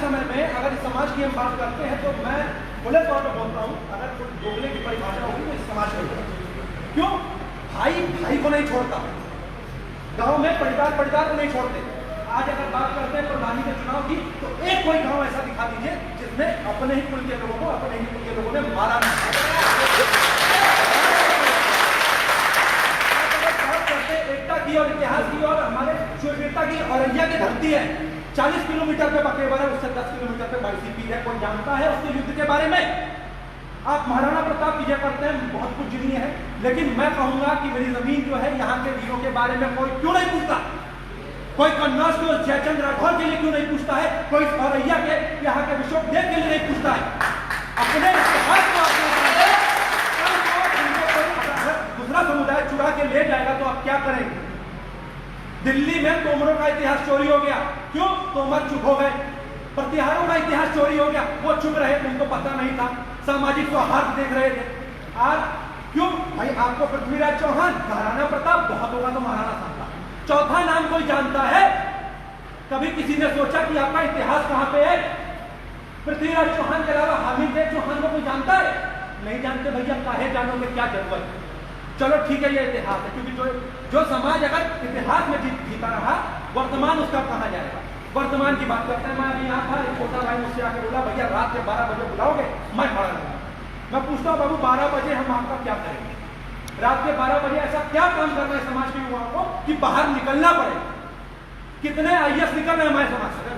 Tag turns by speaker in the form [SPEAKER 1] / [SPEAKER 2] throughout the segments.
[SPEAKER 1] समय में अगर इस समाज की हम बात करते हैं तो मैं खुले तौर पर बोलता हूँ, अगर कुछ बोलने की परिभाषा होगी तो इस समाज में होगा। क्यों? भाई भाई को नहीं छोड़ता, गांव में परिवार परिवार को नहीं छोड़ते। आज अगर बात करते हैं प्रधानी के चुनाव की, तो एक कोई गांव ऐसा दिखा दीजिए जिसमें अपने ही कुल के लोगों को, अपने ही कुल के लोगों ने मारा नहीं। एकता की और इतिहास की और हमारे शूरवीरता की औरैया की धरती है, 40 किलोमीटर पे बकेवर है, उससे 10 किलोमीटर पे बाईसीपी है। कोई जानता है उसके युद्ध के बारे में? आप महाराणा प्रताप की जय करते हैं, बहुत कुछ जिनी है, लेकिन मैं कहूंगा कि मेरी जमीन जो है, यहाँ के वीरों के बारे में कोई क्यों नहीं पूछता? कोई कन्नौज के जयचंद राठौर के लिए क्यों नहीं पूछता है? कोई औरैया के यहाँ के विश्वदेव के लिए नहीं पूछता है? अपने इतिहास को दूसरा समुदाय चुरा के ले जाएगा तो आप क्या करेंगे? दिल्ली में तोमरों का इतिहास चोरी हो गया, क्यों? तोमर चुप हो गए। प्रतिहारों का इतिहास चोरी हो गया, वो चुप रहे, उनको पता नहीं था, सामाजिक सौहार्द देख रहे थे। आज क्यों भाई? आपको पृथ्वीराज चौहान, महाराणा प्रताप, बहुत होगा तो महाराणा प्रताप, चौथा नाम कोई जानता है? कभी किसी ने सोचा कि आपका इतिहास कहां पे है? पृथ्वीराज चौहान के अलावा हामिद चौहान को कोई जानता है? नहीं जानते भैया, काहे जानोगे, क्या जरूरत है? चलो ठीक है, ये इतिहास है, क्योंकि जो समाज अगर इतिहास में जीता रहा, वर्तमान उसका कहां जाएगा? वर्तमान की बात करते हैं। मैं अभी यहाँ था, एक छोटा भाई मुझसे आके बोला, भैया रात के 12 बजे बुलाओगे? मैं खड़ा रहूंगा। मैं पूछता हूँ, बाबू 12 बजे हम आपका क्या करेंगे? रात के 12 बजे ऐसा क्या काम करना है समाज के युवाओं को कि बाहर निकलना पड़े? कितने IAS निकल रहे हैं हमारे समाज से?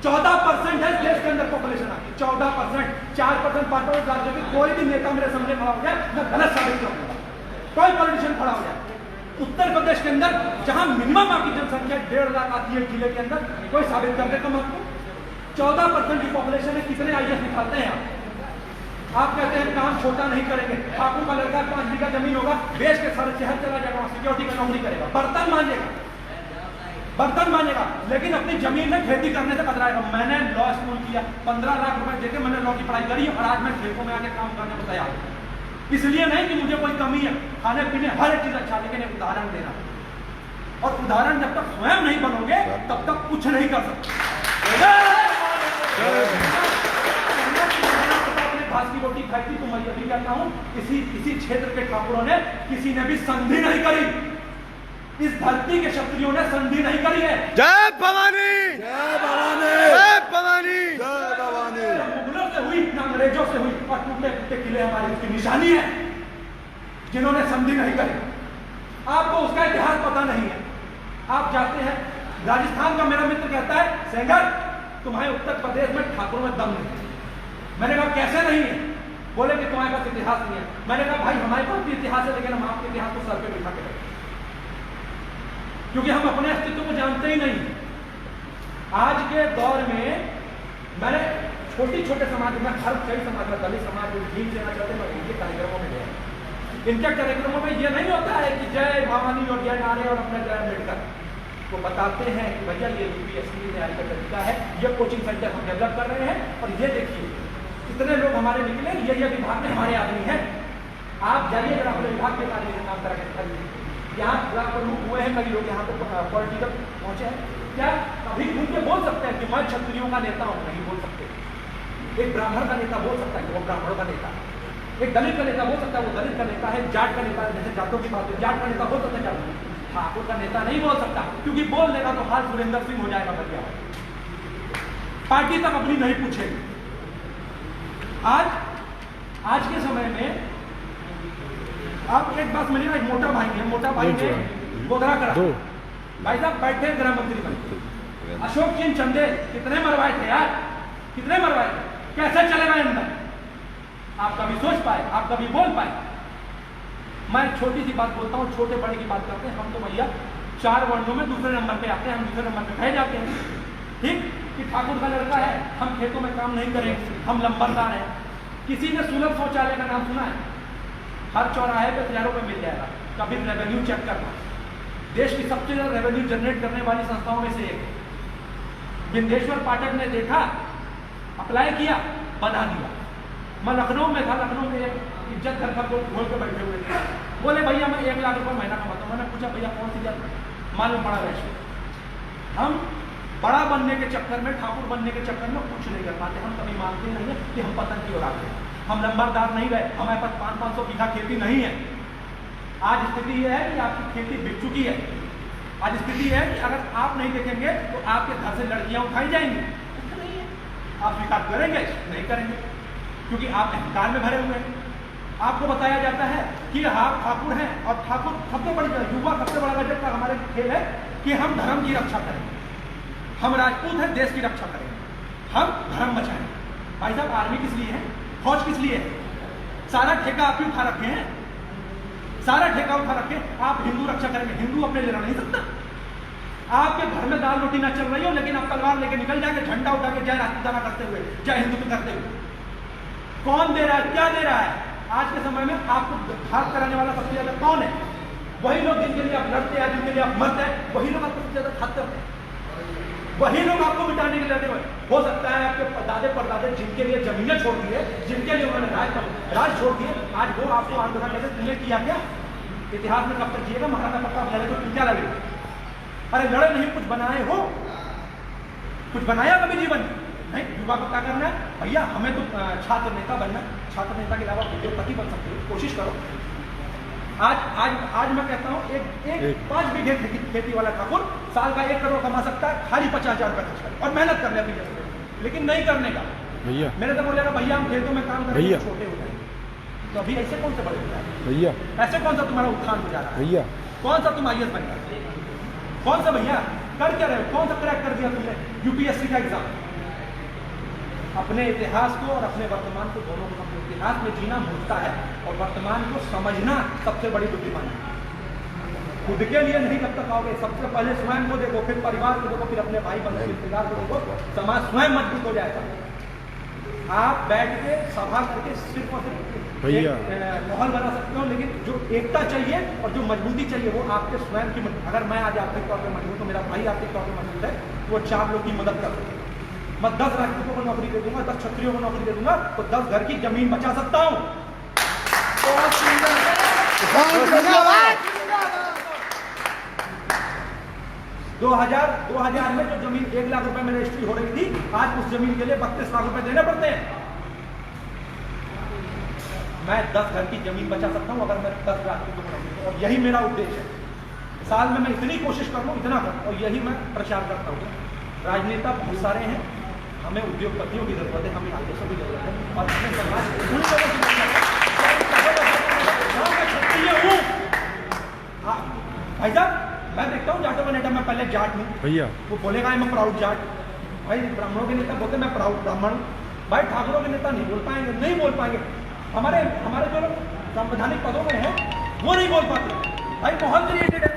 [SPEAKER 1] 14% है देश के अंदर पॉपुलेशन आती, 14%, 4% 5% राज्यों की कोई भी नेता मेरे सामने खड़ा हो जाए, मैं गलत साबित करूंगा। कोई पॉलिटिशियन खड़ा हो जाए। उत्तर प्रदेश के अंदर जहां मिनिमम आपकी जनसंख्या 1.5 लाख आती है जिले के अंदर, कोई साबित कर दे कम आपको? 14% की पॉपुलेशन में कितने IAS निकालते हैं आप कहते हैं काम छोटा नहीं करेंगे। ठाकुर का लड़का 5 बीघा जमीन होगा, बेच के सारे शहर चला जाएगा, सिक्योरिटी का नौकरी करेगा, बर्तन मांजेगा, लेकिन अपनी जमीन में खेती करने से कतराएगा। मैंने लॉ स्कूल किया, 15 लाख रुपए देके मैंने लॉ की पढ़ाई करी और आज मैं खेतों में आके काम करने को तैयार हूं। इसलिए नहीं कि मुझे कोई कमी है, खाने पीने हर एक चीज अच्छा, लेकिन एक उदाहरण देना, और उदाहरण जब तक स्वयं नहीं बनोगे तब तक कुछ नहीं कर सकते। घास की रोटी खाई थी, तो मैं यही कहता हूं, इसी क्षेत्र के ठाकुरों ने किसी ने भी संधि नहीं करी, इस धरती के क्षत्रियों ने संधि नहीं करी है।
[SPEAKER 2] जय भवानी, जय भवानी, जय भवानी, जय भवानी।
[SPEAKER 1] मुगलों से हुई ना अंग्रेजों से हुई, और टूटे फूटे किले हमारी उसकी निशानी है, जिन्होंने संधि नहीं करी। आपको उसका इतिहास पता नहीं है। आप जाते हैं राजस्थान का, मेरा मित्र कहता है, सेंगर तुम्हारे उत्तर प्रदेश में ठाकुरों में दम नहीं है। मैंने कहा कैसे नहीं है? बोले कि तुम्हारे पास इतिहास नहीं है। मैंने कहा भाई हमारे पास भी इतिहास है, लेकिन हम आपके इतिहास को सर पे बिठा के रखें, क्योंकि हम अपने अस्तित्व को जानते ही नहीं। आज के दौर में मैंने छोटे समाज में, हर कई समाज में, दलित समाज में भीम सेना चलते, मैं इनके कार्यक्रमों में गया। इनके कार्यक्रमों में ये नहीं होता है कि जय भवानी और जय नारे और अपना जय अम्बेडकर, वो बताते हैं कि भैया ये UPSC की तैयारी का तरीका है, ये कोचिंग सेंटर हम डेवलप कर रहे हैं, और ये देखिए कितने लोग हमारे निकले, ये विभाग में हमारे आदमी हैं। आप जाइए अगर अपने विभाग के कार्य से काम करेंगे, यहाँ ब्लॉक प्रमुख हुए हैं, कई लोग यहाँ पे पॉलिटिकल पहुंचे हैं, क्या कभी खुल के बोल सकते हैं कि मैं क्षत्रियों का नेता हूँ? नहीं बोल सकते। एक ब्राह्मण का नेता बोल सकता है कि वो ब्राह्मणों का नेता है, एक दलित का नेता बोल सकता है वो दलित का नेता है, जाट का नेता, जैसे जाटों की बात है, जाट का नेता बोल सकता है जाट, ठाकुर का नेता नहीं बोल सकता, क्योंकि बोल देगा तो हाल सुरेंद्र सिंह हो जाएगा, बढ़िया पार्टी तक अपनी नहीं पूछेगी। आज के समय में आप एक बात समझिए, एक मोटा भाई ने गोधरा करा, भाई साहब बैठे गृह मंत्री बने, अशोक चीन चंदे कितने मरवाए थे यार, कितने मरवाए थे? कैसे चलेगा अंदर? आप कभी सोच पाए, आप कभी बोल पाए? मैं छोटी सी बात बोलता हूँ, छोटे बड़े की बात करते हैं, हम तो भैया 4 वर्णों में दूसरे नंबर पे आते हैं, हम दूसरे नंबर पे कहे जाते हैं, ठीक कि ठाकुर का लड़का है, हम खेतों में काम नहीं करेंगे, हम लंबरदार हैं। किसी ने सुलभ शौचालय का नाम सुना है? हर चौराहे पे हजारों पे मिल जाएगा, कभी रेवेन्यू चेक करना। देश की सबसे ज्यादा रेवेन्यू जनरेट करने वाली संस्थाओं में से एक विंध्येश्वर पाठक ने देखा, अप्लाई किया, बना दिया। मैं लखनऊ में था, लखनऊ में एक इज्जत घर का लोग घोल के बैठे हुए थे, बोले भैया मैं 1 लाख रुपए महीना कमाता हूँ। मैंने पूछा भैया कौन सी जात? मालूम पड़ा वैश्य। हम बड़ा बनने के चक्कर में, ठाकुर बनने के चक्कर में कुछ नहीं कर पाते। हम कभी मानते नहीं है कि हम पतन की ओर आते हैं। हम नंबरदार नहीं रहे, हमारे पास 500-500 बीघा खेती नहीं है। आज स्थिति यह है कि आपकी खेती बिक चुकी है। आज स्थिति है कि अगर आप नहीं देखेंगे तो आपके घर से लड़कियां उठाई जाएंगी। नहीं है, आप स्वीकार करेंगे? नहीं करेंगे, क्योंकि आप अहंकार में भरे हुए हैं। आपको बताया जाता है कि आप ठाकुर हैं, और ठाकुर सबसे बड़ी युवा सबसे बड़ा बजट का हमारे खेल है कि हम धर्म की रक्षा करेंगे। हम राजपूत हैं, देश की रक्षा करेंगे, हम धर्म बचाएंगे। भाई साहब, आर्मी किस लिए है? फौज किस लिए है? सारा ठेका आप ही उठा रखे हैं, सारा ठेका उठा रखे। आप हिंदू रक्षा करेंगे, हिंदू अपने लिए लड़ नहीं सकता। आपके घर में दाल रोटी ना चल रही हो, लेकिन आप तलवार लेके निकल जाएंगे, झंडा उठा के जय राष्ट्रदाना करते हुए, जय हिंदू करते हुए। कौन दे रहा है, क्या दे रहा है? आज के समय में आपको घात कराने वाला सबसे ज्यादा कौन है? वही लोग जिनके लिए आप लड़ते हैं, जिनके लिए आप मरते हैं, वही लोग आपको सबसे ज्यादा घात करते हैं। वही लोग आपको मिटाने के लिए लगे हुए। हो सकता है आपके दादे परदादे जिनके लिए जमीनें छोड़ दी है, जिनके लिए उन्होंने राज छोड़ दिए, आज वो आपको आंदोलन कहते तुमने किया क्या? इतिहास में कब तक जिएगा? महाराणा प्रताप लड़े तो तुम क्या लगे? अरे लड़े नहीं, कुछ बनाए हो? कुछ बनाया कभी जीवन? नहीं। युवा को क्या करना है? भैया हमें तो छात्र नेता बनना। छात्र नेता के अलावा उद्योगपति बन सकते हो, कोशिश करो। आज मैं कहता हूँ एक 5 बीघे खेती वाला ठाकुर साल का 1 करोड़ कमा सकता है, खाली 50,000 रुपये खर्च करे और मेहनत कर ले अपनी जगह पे, लेकिन नहीं करने का।
[SPEAKER 2] भैया
[SPEAKER 1] मेरे तो बोलेगा भैया हम खेतों में काम करेंगे, छोटे हो जाएंगे। तो अभी ऐसे कौन से बड़े हो जाए
[SPEAKER 2] भैया?
[SPEAKER 1] ऐसे कौन सा तुम्हारा उत्थान हो जा रहा है
[SPEAKER 2] भैया?
[SPEAKER 1] कौन सा तुम IAS बन गए? कौन सा भैया कर क्या रहे हो? कौन सा क्रैक कर दिया तुमने UPSC का एग्जाम? अपने इतिहास को और अपने वर्तमान को, दोनों को, इतिहास में जीना मूर्खता है और वर्तमान को समझना सबसे बड़ी बुद्धिमानी है। खुद के लिए नहीं कब तक आओगे? सबसे पहले स्वयं को देखो, फिर परिवार को देखो, फिर अपने भाई बंधु रिश्तेदार को देखो, समाज स्वयं मजबूत हो जाएगा। आप बैठ के सभा करके सिर्फ और सिर्फ माहौल बना सकते हो, लेकिन जो एकता चाहिए और जो मजबूती चाहिए वो आपके स्वयं की। अगर मैं आज आर्थिक तौर पर मजबूत हूँ, मेरा भाई आर्थिक तौर पर मजबूत है, तो वो 4 लोग की मदद कर सकते हैं। मैं 10 राजपूतों को नौकरी दे दूंगा, 10 क्षत्रियों को नौकरी दे दूंगा, तो 10 घर की जमीन बचा सकता हूँ। बहुत सुंदर। 2000 में जो जमीन 1 लाख रुपए में रजिस्ट्री हो रही थी, आज उस जमीन के लिए 32 लाख रुपए देने पड़ते हैं। मैं 10 घर की जमीन बचा सकता हूँ अगर मैं 10 राजपूतों को नौकरी दूं, और यही मेरा उद्देश्य है। साल में मैं इतनी कोशिश कर लूँ, इतना कर, और यही मैं प्रचार करता हूँ। राजनेता बहुत सारे हैं, हमें उद्योगपतियों की जरूरत है, हमें आदेशों की जरूरत है, और हमें समाज उन लोगों की जरूरत है। भाई साहब, मैं देखता हूँ जाटों का नेता, मैं पहले जाट हूँ
[SPEAKER 2] भैया,
[SPEAKER 1] वो बोलेगा मैं प्राउड जाट। भाई ब्राह्मणों के नेता बोलते मैं प्राउड ब्राह्मण। भाई ठाकुरों के नेता नहीं बोल पाएंगे, नहीं बोल पाएंगे। हमारे जो लोग संवैधानिक पदों में हैं वो नहीं बोल पाते। भाई बहुत क्रिएटेड है,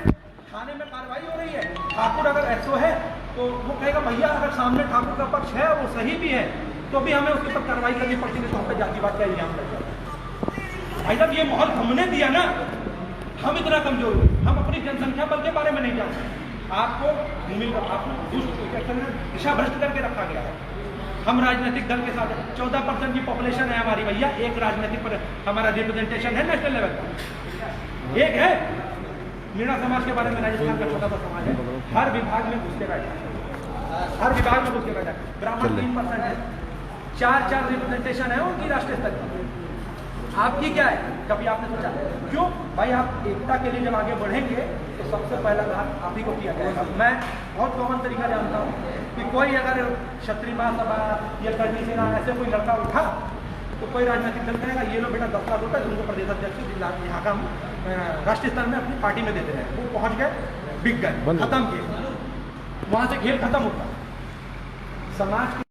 [SPEAKER 1] थाने में कार्रवाई हो रही है, ठाकुर अगर ऐसो है तो वो कहेगा भैया अगर सामने ठाकुर का पक्ष है, वो सही भी है, तो भी हमें उसके ऊपर कार्रवाई करनी पड़ती है, तो हम पे जातिवाद का इल्जाम लग जाता है। भाई साहब, ये माहौल हमने दिया ना, हम इतना कमजोर हुए, हम अपनी जनसंख्या बल के बारे में नहीं जानते। आपको दिशा भ्रष्ट करके रखा गया है। हम राजनीतिक दल के साथ 14% की पॉपुलेशन है हमारी भैया, एक राजनीतिक पर हमारा रिप्रेजेंटेशन है नेशनल लेवल पर, एक है। मीणा समाज के बारे में राजस्थान का छोटा सा समाज है, हर विभाग में घुस के बैठा है, हर विभाग में घुस के बैठा है। ब्राह्मण 3% है, 4 रिप्रेजेंटेशन है उनकी राष्ट्रीय स्तर पर। आपकी क्या है? कभी आपने सोचा? क्यों भाई, आप एकता के लिए जब आगे बढ़ेंगे तो सबसे पहला काम आप ही को किया जाएगा। मैं बहुत कॉमन तरीका जानता हूँ कि कोई अगर क्षत्रिय महासभा या कर्मी सेना ऐसे कोई लड़का उठा तो कोई राजनीतिक दल कहेगा ये लो बेटा 10 लाख रुपये तुमको प्रदेश अध्यक्ष यहाँ का राष्ट्रीय स्तर में अपनी पार्टी में देते हैं। वो पहुँच गए, बिक गए, खत्म किए, वहाँ से खेल खत्म होता। समाज